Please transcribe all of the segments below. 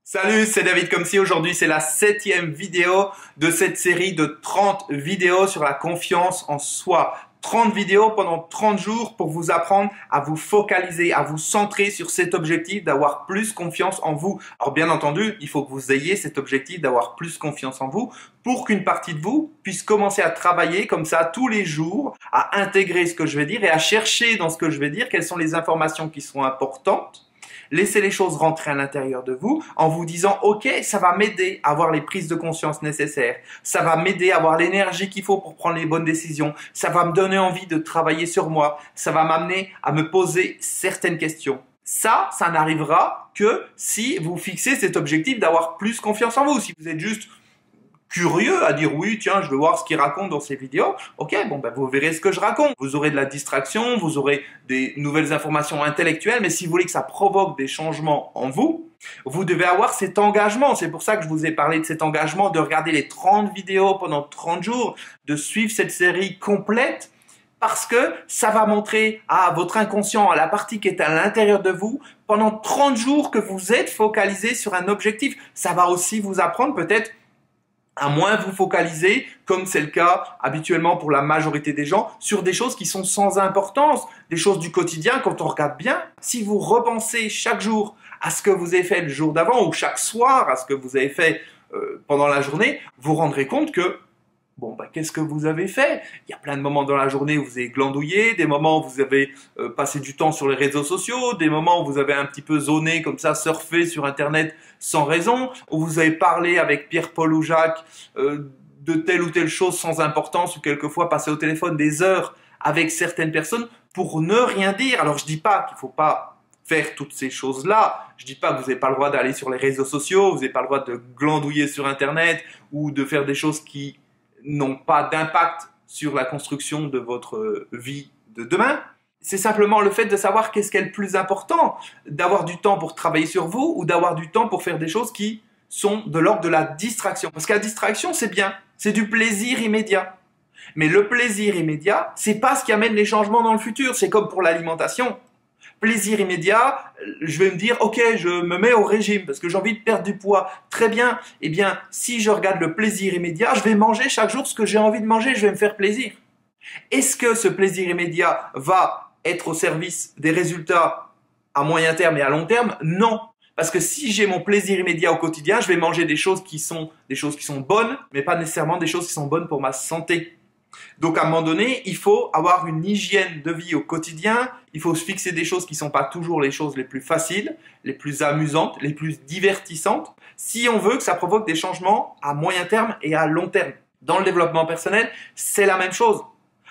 Salut, c'est David Comsi. Aujourd'hui, c'est la 7e vidéo de cette série de 30 vidéos sur la confiance en soi. 30 vidéos pendant 30 jours pour vous apprendre à vous focaliser, à vous centrer sur cet objectif d'avoir plus confiance en vous. Alors bien entendu, il faut que vous ayez cet objectif d'avoir plus confiance en vous pour qu'une partie de vous puisse commencer à travailler comme ça tous les jours, à intégrer ce que je vais dire et à chercher dans ce que je vais dire quelles sont les informations qui sont importantes. Laissez les choses rentrer à l'intérieur de vous en vous disant « Ok, ça va m'aider à avoir les prises de conscience nécessaires. Ça va m'aider à avoir l'énergie qu'il faut pour prendre les bonnes décisions. Ça va me donner envie de travailler sur moi. Ça va m'amener à me poser certaines questions. » Ça n'arrivera que si vous fixez cet objectif d'avoir plus confiance en vous. Si vous êtes juste curieux à dire oui, tiens, je veux voir ce qu'il raconte dans ces vidéos. Ok, bon, ben, vous verrez ce que je raconte. Vous aurez de la distraction, vous aurez des nouvelles informations intellectuelles, mais si vous voulez que ça provoque des changements en vous, vous devez avoir cet engagement. C'est pour ça que je vous ai parlé de cet engagement, de regarder les 30 vidéos pendant 30 jours, de suivre cette série complète, parce que ça va montrer à votre inconscient, à la partie qui est à l'intérieur de vous, pendant 30 jours que vous êtes focalisé sur un objectif. Ça va aussi vous apprendre peut-être à moins vous focaliser, comme c'est le cas habituellement pour la majorité des gens, sur des choses qui sont sans importance, des choses du quotidien. Quand on regarde bien, si vous repensez chaque jour à ce que vous avez fait le jour d'avant ou chaque soir à ce que vous avez fait pendant la journée, vous vous rendrez compte que bon, bah, qu'est-ce que vous avez fait? Il y a plein de moments dans la journée où vous avez glandouillé, des moments où vous avez passé du temps sur les réseaux sociaux, des moments où vous avez un petit peu zoné comme ça, surfé sur Internet sans raison, où vous avez parlé avec Pierre-Paul ou Jacques de telle ou telle chose sans importance, ou quelquefois passé au téléphone des heures avec certaines personnes pour ne rien dire. Alors je dis pas qu'il faut pas faire toutes ces choses-là. Je dis pas que vous n'avez pas le droit d'aller sur les réseaux sociaux, vous n'avez pas le droit de glandouiller sur Internet ou de faire des choses qui n'ont pas d'impact sur la construction de votre vie de demain. C'est simplement le fait de savoir qu'est-ce qui est le plus important, d'avoir du temps pour travailler sur vous ou d'avoir du temps pour faire des choses qui sont de l'ordre de la distraction. Parce que la distraction, c'est bien, c'est du plaisir immédiat. Mais le plaisir immédiat, c'est pas ce qui amène les changements dans le futur. C'est comme pour l'alimentation. Plaisir immédiat, je vais me dire, ok, je me mets au régime parce que j'ai envie de perdre du poids. Très bien. Eh bien, si je regarde le plaisir immédiat, je vais manger chaque jour ce que j'ai envie de manger, je vais me faire plaisir. Est-ce que ce plaisir immédiat va être au service des résultats à moyen terme et à long terme? Non. Parce que si j'ai mon plaisir immédiat au quotidien, je vais manger des choses qui sont bonnes, mais pas nécessairement des choses qui sont bonnes pour ma santé. Donc à un moment donné, il faut avoir une hygiène de vie au quotidien, il faut se fixer des choses qui ne sont pas toujours les choses les plus faciles, les plus amusantes, les plus divertissantes, si on veut que ça provoque des changements à moyen terme et à long terme. Dans le développement personnel, c'est la même chose.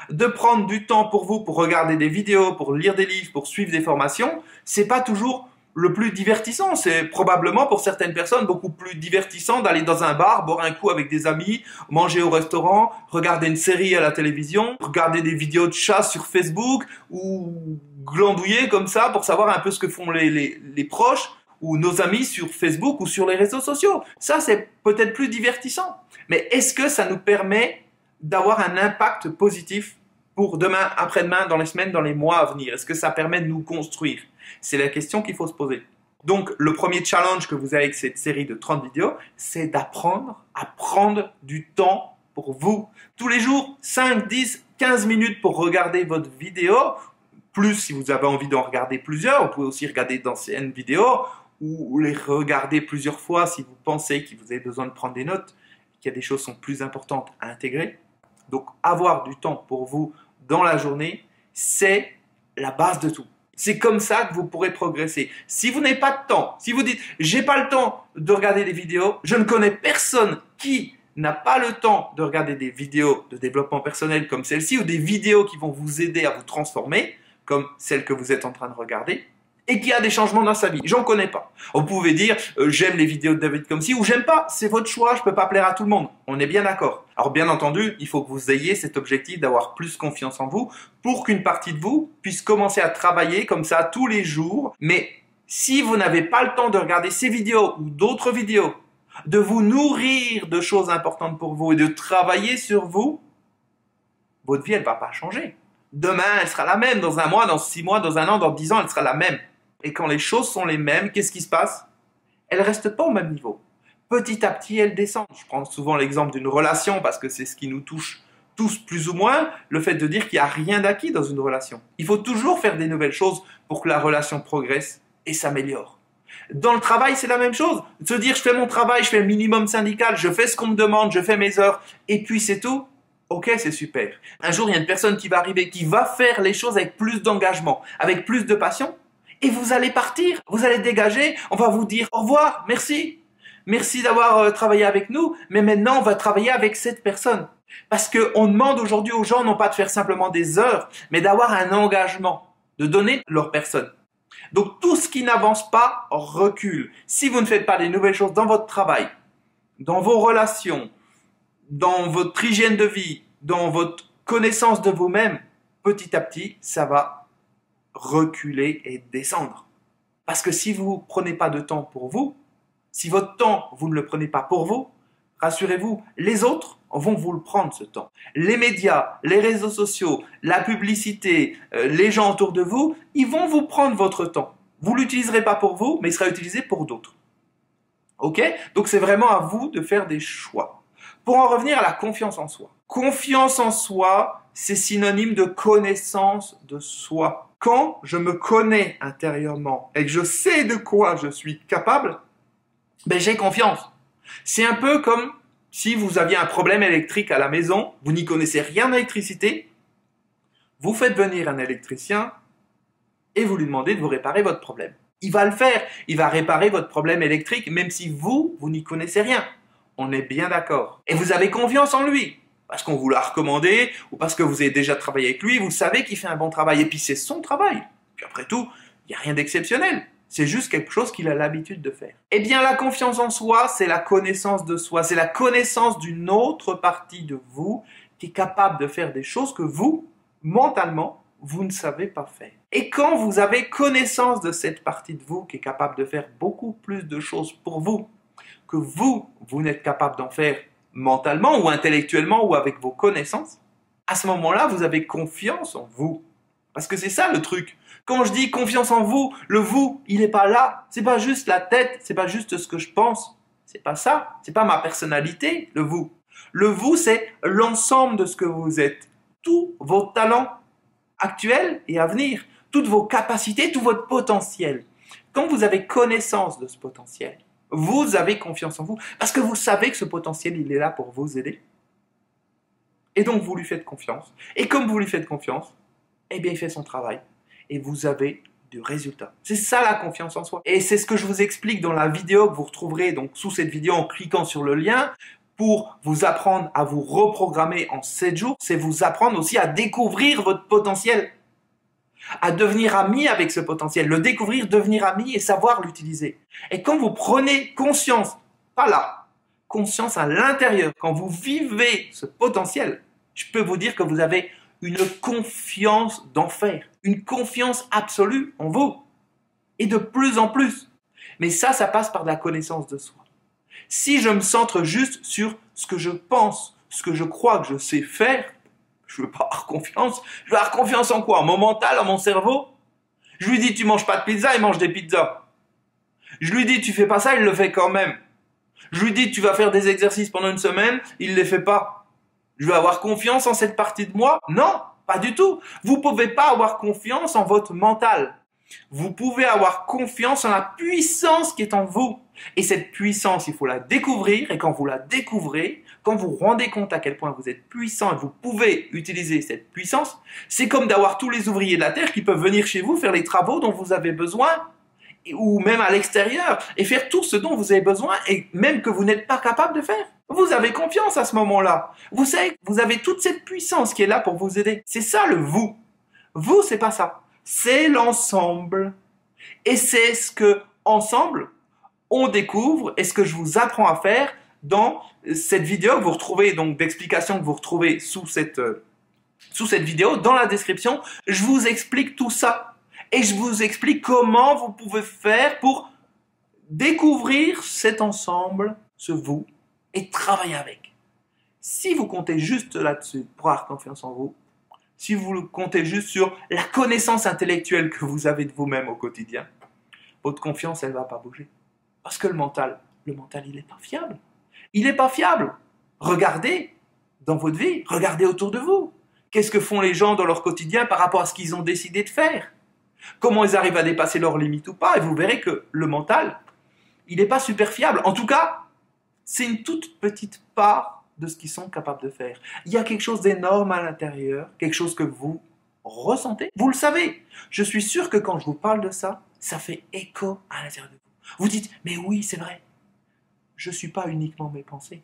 De prendre du temps pour vous, pour regarder des vidéos, pour lire des livres, pour suivre des formations, c'est pas toujours le plus divertissant. C'est probablement pour certaines personnes beaucoup plus divertissant d'aller dans un bar, boire un coup avec des amis, manger au restaurant, regarder une série à la télévision, regarder des vidéos de chats sur Facebook ou glandouiller comme ça pour savoir un peu ce que font les proches ou nos amis sur Facebook ou sur les réseaux sociaux. Ça, c'est peut-être plus divertissant. Mais est-ce que ça nous permet d'avoir un impact positif pour demain, après-demain, dans les semaines, dans les mois à venir? Est-ce que ça permet de nous construire? C'est la question qu'il faut se poser. Donc, le premier challenge que vous avez avec cette série de 30 vidéos, c'est d'apprendre à prendre du temps pour vous. Tous les jours, 5, 10, 15 minutes pour regarder votre vidéo. Plus, si vous avez envie d'en regarder plusieurs, vous pouvez aussi regarder d'anciennes vidéos ou les regarder plusieurs fois si vous pensez que vous avez besoin de prendre des notes, qu'il y a des choses qui sont plus importantes à intégrer. Donc, avoir du temps pour vous dans la journée, c'est la base de tout. C'est comme ça que vous pourrez progresser. Si vous n'avez pas de temps, si vous dites « j'ai pas le temps de regarder des vidéos », je ne connais personne qui n'a pas le temps de regarder des vidéos de développement personnel comme celle-ci ou des vidéos qui vont vous aider à vous transformer, comme celle que vous êtes en train de regarder, et qui a des changements dans sa vie. J'en connais pas. Vous pouvez dire j'aime les vidéos de David Comsi ou j'aime pas. C'est votre choix, je peux pas plaire à tout le monde. On est bien d'accord. Alors bien entendu, il faut que vous ayez cet objectif d'avoir plus confiance en vous pour qu'une partie de vous puisse commencer à travailler comme ça tous les jours. Mais si vous n'avez pas le temps de regarder ces vidéos ou d'autres vidéos, de vous nourrir de choses importantes pour vous et de travailler sur vous, votre vie, elle va pas changer. Demain, elle sera la même. Dans un mois, dans 6 mois, dans un an, dans 10 ans, elle sera la même. Et quand les choses sont les mêmes, qu'est-ce qui se passe? elle reste pas au même niveau. Petit à petit, elle descend. Je prends souvent l'exemple d'une relation parce que c'est ce qui nous touche tous plus ou moins, le fait de dire qu'il n'y a rien d'acquis dans une relation. Il faut toujours faire des nouvelles choses pour que la relation progresse et s'améliore. Dans le travail, c'est la même chose. Se dire, je fais mon travail, je fais le minimum syndical, je fais ce qu'on me demande, je fais mes heures, et puis c'est tout. Ok, c'est super. Un jour, il y a une personne qui va arriver, qui va faire les choses avec plus d'engagement, avec plus de passion, et vous allez partir, vous allez dégager, on va vous dire au revoir, merci. Merci d'avoir travaillé avec nous, mais maintenant, on va travailler avec cette personne. Parce qu'on demande aujourd'hui aux gens non pas de faire simplement des heures, mais d'avoir un engagement, de donner leur personne. Donc tout ce qui n'avance pas recule. Si vous ne faites pas des nouvelles choses dans votre travail, dans vos relations, dans votre hygiène de vie, dans votre connaissance de vous-même, petit à petit, ça va reculer et descendre. Parce que si vous ne prenez pas de temps pour vous, si votre temps, vous ne le prenez pas pour vous, rassurez-vous, les autres vont vous le prendre ce temps. Les médias, les réseaux sociaux, la publicité, les gens autour de vous, ils vont vous prendre votre temps. Vous ne l'utiliserez pas pour vous, mais il sera utilisé pour d'autres. Ok? Donc c'est vraiment à vous de faire des choix. Pour en revenir à la confiance en soi. Confiance en soi, c'est synonyme de connaissance de soi. Quand je me connais intérieurement et que je sais de quoi je suis capable, ben j'ai confiance. C'est un peu comme si vous aviez un problème électrique à la maison, vous n'y connaissez rien en électricité, vous faites venir un électricien et vous lui demandez de vous réparer votre problème. Il va le faire, il va réparer votre problème électrique, même si vous n'y connaissez rien. On est bien d'accord. Et vous avez confiance en lui, parce qu'on vous l'a recommandé, ou parce que vous avez déjà travaillé avec lui, vous savez qu'il fait un bon travail, et puis c'est son travail. Puis après tout, il n'y a rien d'exceptionnel. C'est juste quelque chose qu'il a l'habitude de faire. Eh bien, la confiance en soi, c'est la connaissance de soi. C'est la connaissance d'une autre partie de vous qui est capable de faire des choses que vous, mentalement, vous ne savez pas faire. Et quand vous avez connaissance de cette partie de vous qui est capable de faire beaucoup plus de choses pour vous, que vous n'êtes capable d'en faire mentalement ou intellectuellement ou avec vos connaissances, à ce moment-là, vous avez confiance en vous. Parce que c'est ça le truc. Quand je dis confiance en vous, le vous, il n'est pas là. C'est pas juste la tête, c'est pas juste ce que je pense. C'est pas ça. C'est pas ma personnalité, le vous. Le vous, c'est l'ensemble de ce que vous êtes. Tous vos talents actuels et à venir. Toutes vos capacités, tout votre potentiel. Quand vous avez connaissance de ce potentiel, vous avez confiance en vous. Parce que vous savez que ce potentiel, il est là pour vous aider. Et donc, vous lui faites confiance. Et comme vous lui faites confiance, eh bien, il fait son travail. Et vous avez du résultat. C'est ça la confiance en soi. Et c'est ce que je vous explique dans la vidéo que vous retrouverez donc sous cette vidéo en cliquant sur le lien pour vous apprendre à vous reprogrammer en 7 jours. C'est vous apprendre aussi à découvrir votre potentiel, à devenir ami avec ce potentiel, le découvrir, devenir ami et savoir l'utiliser. Et quand vous prenez conscience, pas là, conscience à l'intérieur, quand vous vivez ce potentiel, je peux vous dire que vous avez une confiance d'enfer, une confiance absolue en vous, et de plus en plus. Mais ça passe par de la connaissance de soi. Si je me centre juste sur ce que je pense, ce que je crois que je sais faire, je ne veux pas avoir confiance. Je veux avoir confiance en quoi? En mon mental, en mon cerveau? Je lui dis tu manges pas de pizza, il mange des pizzas. Je lui dis tu fais pas ça, il le fait quand même. Je lui dis tu vas faire des exercices pendant une semaine, il les fait pas. Je veux avoir confiance en cette partie de moi? Non, pas du tout. Vous pouvez pas avoir confiance en votre mental. Vous pouvez avoir confiance en la puissance qui est en vous. Et cette puissance, il faut la découvrir. Et quand vous la découvrez, quand vous vous rendez compte à quel point vous êtes puissant et vous pouvez utiliser cette puissance, c'est comme d'avoir tous les ouvriers de la Terre qui peuvent venir chez vous faire les travaux dont vous avez besoin, ou même à l'extérieur, et faire tout ce dont vous avez besoin, et même que vous n'êtes pas capable de faire. Vous avez confiance à ce moment-là. Vous savez, vous avez toute cette puissance qui est là pour vous aider. C'est ça le vous. Vous, c'est pas ça. C'est l'ensemble. Et c'est ce que, ensemble, on découvre et ce que je vous apprends à faire dans cette vidéo que vous retrouvez, donc d'explications que vous retrouvez sous cette vidéo, dans la description. Je vous explique tout ça. Et je vous explique comment vous pouvez faire pour découvrir cet ensemble, ce vous, et travailler avec. Si vous comptez juste là-dessus pour avoir confiance en vous, si vous comptez juste sur la connaissance intellectuelle que vous avez de vous-même au quotidien, votre confiance, elle ne va pas bouger. Parce que le mental, il n'est pas fiable. Il n'est pas fiable. Regardez dans votre vie, regardez autour de vous. Qu'est-ce que font les gens dans leur quotidien par rapport à ce qu'ils ont décidé de faire? Comment ils arrivent à dépasser leurs limites ou pas? Et vous verrez que le mental, il n'est pas super fiable. En tout cas, c'est une toute petite part de ce qu'ils sont capables de faire. Il y a quelque chose d'énorme à l'intérieur, quelque chose que vous ressentez. Vous le savez. Je suis sûr que quand je vous parle de ça, ça fait écho à l'intérieur de vous. Vous dites, mais oui, c'est vrai. Je ne suis pas uniquement mes pensées.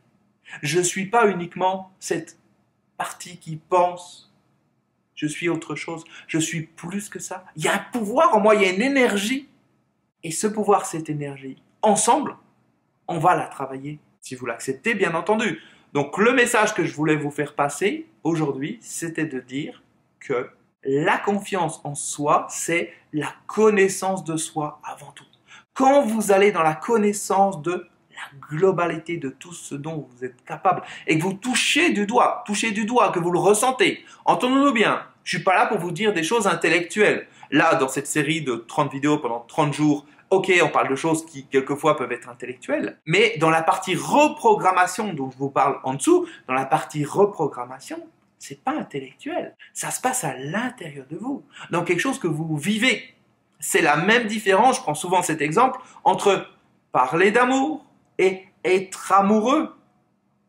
Je ne suis pas uniquement cette partie qui pense. Je suis autre chose. Je suis plus que ça. Il y a un pouvoir en moi, il y a une énergie. Et ce pouvoir, cette énergie, ensemble, on va la travailler. Si vous l'acceptez, bien entendu. Donc le message que je voulais vous faire passer aujourd'hui, c'était de dire que la confiance en soi, c'est la connaissance de soi avant tout. Quand vous allez dans la connaissance de la globalité de tout ce dont vous êtes capable et que vous touchez du doigt, que vous le ressentez, entendons-nous bien, je ne suis pas là pour vous dire des choses intellectuelles. Là, dans cette série de 30 vidéos pendant 30 jours, ok, on parle de choses qui, quelquefois, peuvent être intellectuelles, mais dans la partie reprogrammation dont je vous parle en dessous, dans la partie reprogrammation, c'est pas intellectuel. Ça se passe à l'intérieur de vous, dans quelque chose que vous vivez. C'est la même différence, je prends souvent cet exemple, entre parler d'amour et être amoureux.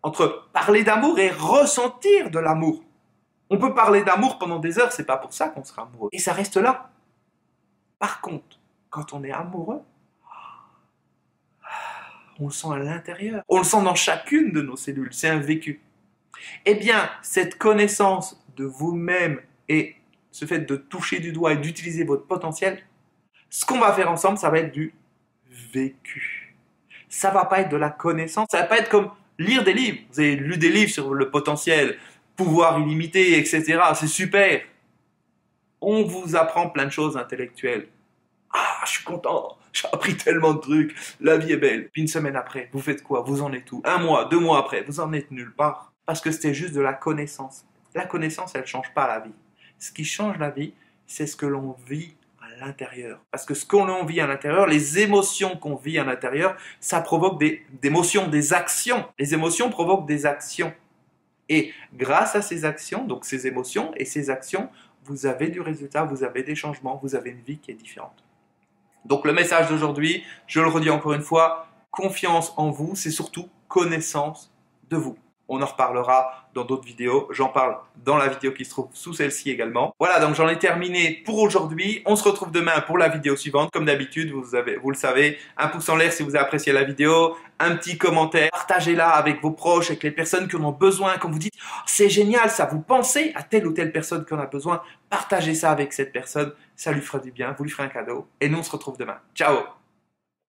Entre parler d'amour et ressentir de l'amour. On peut parler d'amour pendant des heures, c'est pas pour ça qu'on sera amoureux. Et ça reste là. Par contre, quand on est amoureux, on le sent à l'intérieur. On le sent dans chacune de nos cellules. C'est un vécu. Eh bien, cette connaissance de vous-même et ce fait de toucher du doigt et d'utiliser votre potentiel, ce qu'on va faire ensemble, ça va être du vécu. Ça va pas être de la connaissance. Ça va pas être comme lire des livres. Vous avez lu des livres sur le potentiel, pouvoir illimité, etc. C'est super. On vous apprend plein de choses intellectuelles. Ah, je suis content, j'ai appris tellement de trucs, la vie est belle. Puis une semaine après, vous faites quoi? Vous en êtes où? 1 mois, 2 mois après, vous en êtes nulle part. Parce que c'était juste de la connaissance. La connaissance, elle ne change pas la vie. Ce qui change la vie, c'est ce que l'on vit à l'intérieur. Parce que ce qu'on vit à l'intérieur, les émotions qu'on vit à l'intérieur, ça provoque des émotions, des actions. Les émotions provoquent des actions. Et grâce à ces actions, donc ces émotions et ces actions, vous avez du résultat, vous avez des changements, vous avez une vie qui est différente. Donc le message d'aujourd'hui, je le redis encore une fois, confiance en vous, c'est surtout connaissance de vous. On en reparlera dans d'autres vidéos, j'en parle dans la vidéo qui se trouve sous celle-ci également. Voilà, donc j'en ai terminé pour aujourd'hui. On se retrouve demain pour la vidéo suivante. Comme d'habitude, vous le savez, un pouce en l'air si vous avez apprécié la vidéo, un petit commentaire, partagez-la avec vos proches, avec les personnes qui en ont besoin. Quand vous dites oh, c'est génial, ça vous pensez à telle ou telle personne qui en a besoin, partagez ça avec cette personne, ça lui fera du bien, vous lui ferez un cadeau. Et nous on se retrouve demain. Ciao!